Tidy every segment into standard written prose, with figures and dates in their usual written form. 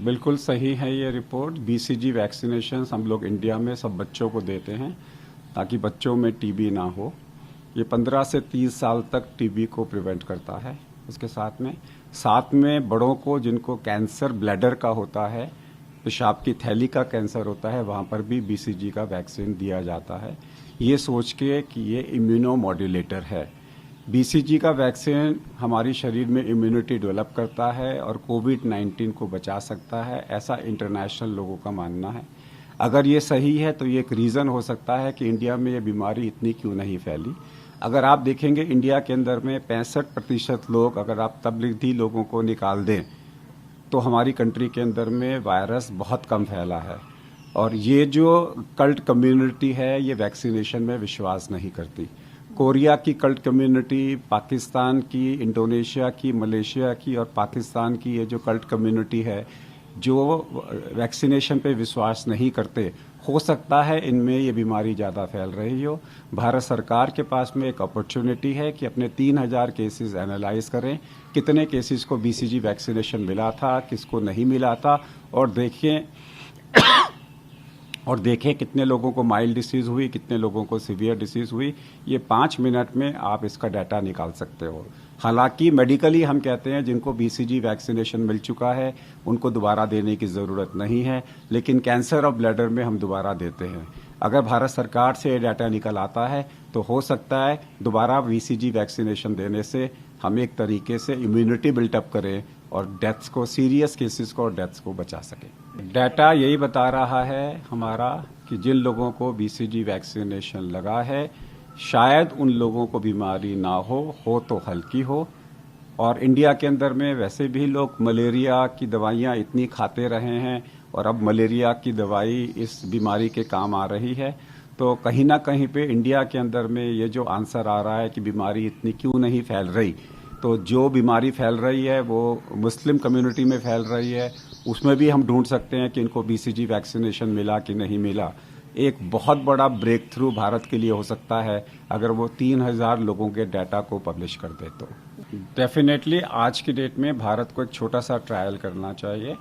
बिल्कुल सही है ये रिपोर्ट। बीसीजी वैक्सीनेशन हम लोग इंडिया में सब बच्चों को देते हैं ताकि बच्चों में टीबी ना हो। ये 15 से 30 साल तक टीबी को प्रिवेंट करता है। उसके साथ में बड़ों को जिनको कैंसर ब्लैडर का होता है, पेशाब की थैली का कैंसर होता है, वहाँ पर भी बीसीजी का वैक्सीन दिया जाता है, ये सोच के कि ये इम्यूनो मॉड्यूलेटर है। बीसीजी का वैक्सीन हमारी शरीर में इम्यूनिटी डेवलप करता है और कोविड-19 को बचा सकता है, ऐसा इंटरनेशनल लोगों का मानना है। अगर ये सही है तो ये एक रीज़न हो सकता है कि इंडिया में ये बीमारी इतनी क्यों नहीं फैली। अगर आप देखेंगे इंडिया के अंदर में 65% लोग, अगर आप तबलीगी लोगों को निकाल दें तो हमारी कंट्री के अंदर में वायरस बहुत कम फैला है। और ये जो कल्ट कम्युनिटी है ये वैक्सीनेशन में विश्वास नहीं करती। कोरिया की कल्ट कम्युनिटी, पाकिस्तान की, इंडोनेशिया की, मलेशिया की और पाकिस्तान की ये जो कल्ट कम्युनिटी है जो वैक्सीनेशन पे विश्वास नहीं करते, हो सकता है इनमें ये बीमारी ज़्यादा फैल रही हो। भारत सरकार के पास में एक अपॉर्चुनिटी है कि अपने 3000 केसेस एनालाइज करें, कितने केसेस को बीसीजी वैक्सीनेशन मिला था, किसको नहीं मिला था, और देखें कितने लोगों को माइल्ड डिसीज़ हुई, कितने लोगों को सीवियर डिसीज़ हुई। ये 5 मिनट में आप इसका डाटा निकाल सकते हो। हालांकि मेडिकली हम कहते हैं जिनको बीसीजी वैक्सीनेशन मिल चुका है उनको दोबारा देने की ज़रूरत नहीं है, लेकिन कैंसर ऑफ ब्लैडर में हम दोबारा देते हैं। अगर भारत सरकार से ये डाटा निकल आता है तो हो सकता है दोबारा बीसीजी वैक्सीनेशन देने से हम एक तरीके से इम्यूनिटी बिल्टअप करें और डेथ्स को, सीरियस केसेस को और डेथ्स को बचा सकें। डाटा यही बता रहा है हमारा कि जिन लोगों को बीसीजी वैक्सीनेशन लगा है शायद उन लोगों को बीमारी ना हो तो हल्की हो। और इंडिया के अंदर में वैसे भी लोग मलेरिया की दवाइयाँ इतनी खाते रहे हैं और अब मलेरिया की दवाई इस बीमारी के काम आ रही है, तो कहीं ना कहीं पे इंडिया के अंदर में ये जो आंसर आ रहा है कि बीमारी इतनी क्यों नहीं फैल रही, तो जो बीमारी फैल रही है वो मुस्लिम कम्युनिटी में फैल रही है, उसमें भी हम ढूंढ सकते हैं कि इनको बीसीजी वैक्सीनेशन मिला कि नहीं मिला। एक बहुत बड़ा ब्रेक थ्रू भारत के लिए हो सकता है अगर वो 3000 लोगों के डाटा को पब्लिश कर दे तो। डेफिनेटली आज की डेट में भारत को एक छोटा सा ट्रायल करना चाहिए।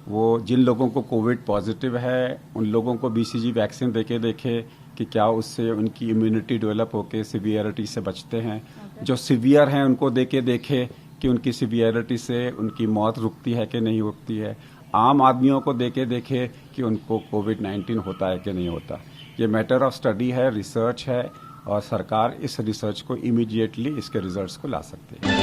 वो जिन लोगों को कोविड पॉजिटिव है उन लोगों को बीसीजी वैक्सीन देखे कि क्या उससे उनकी इम्यूनिटी डेवलप होकर सिवियरिटी से बचते हैं। जो सिवियर हैं उनको देखे कि उनकी सिवियरिटी से उनकी मौत रुकती है कि नहीं रुकती है। आम आदमियों को देखे कि उनको कोविड-19 होता है कि नहीं होता। ये मैटर ऑफ स्टडी है, रिसर्च है और सरकार इस रिसर्च को इमीडिएटली इसके रिजल्ट्स को ला सकती है।